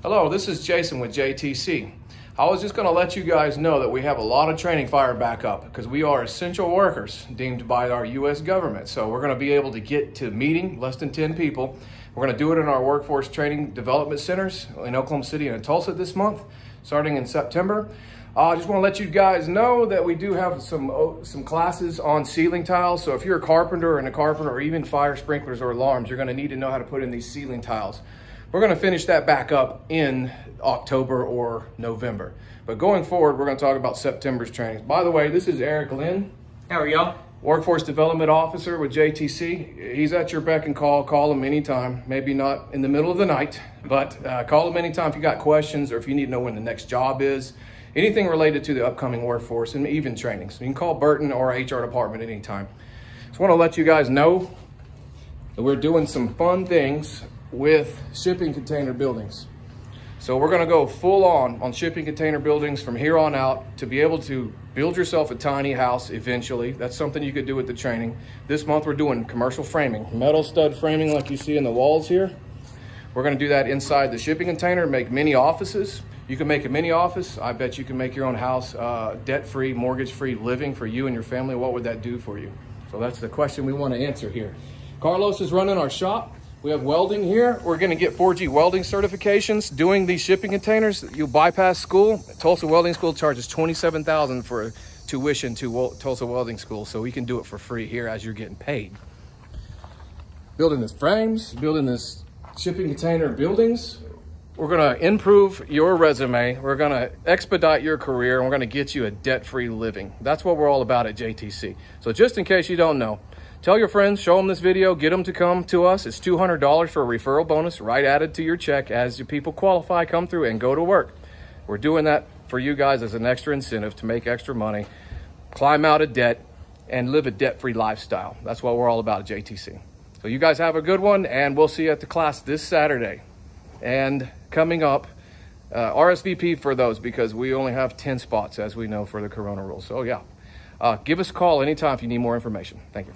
Hello, this is Jason with JTC. I was just going to let you guys know that we have a lot of training fired back up because we are essential workers deemed by our U.S. government. So we're going to be able to get to meeting less than 10 people. We're going to do it in our workforce training development centers in Oklahoma City and in Tulsa this month, starting in September. I just want to let you guys know that we do have some classes on ceiling tiles. So if you're a carpenter or even fire sprinklers or alarms, you're going to need to know how to put in these ceiling tiles. We're going to finish that back up in October or November. But going forward, we're going to talk about September's training. By the way, this is Eric Lynn. How are y'all? Workforce Development Officer with JTC. He's at your beck and call. Call him anytime. Maybe not in the middle of the night, but call him anytime if you got questions or if you need to know when the next job is. Anything related to the upcoming workforce and even training. So you can call Burton or our HR department anytime. Just want to let you guys know that we're doing some fun things with shipping container buildings. So we're going to go full on shipping container buildings from here on out to be able to build yourself a tiny house eventually. That's something you could do with the training. This month we're doing commercial framing, metal stud framing like you see in the walls here. We're going to do that inside the shipping container, make mini offices. You can make a mini office. I bet you can make your own house debt-free, mortgage-free living for you and your family. What would that do for you? So that's the question we want to answer here. Carlos is running our shop. We have welding here. We're going to get 4G welding certifications doing these shipping containers. You bypass school. Tulsa Welding School charges $27,000 for tuition to Tulsa Welding School, so we can do it for free here as you're getting paid. Building this frames, building this shipping container buildings. We're going to improve your resume. We're going to expedite your career, and we're going to get you a debt-free living. That's what we're all about at JTC. So just in case you don't know, tell your friends, show them this video, get them to come to us. It's $200 for a referral bonus, right added to your check as your people qualify, come through and go to work. We're doing that for you guys as an extra incentive to make extra money, climb out of debt, and live a debt-free lifestyle. That's what we're all about at JTC. So you guys have a good one, and we'll see you at the class this Saturday. And coming up, RSVP for those because we only have 10 spots, as we know, for the Corona rules. So yeah, give us a call anytime if you need more information. Thank you.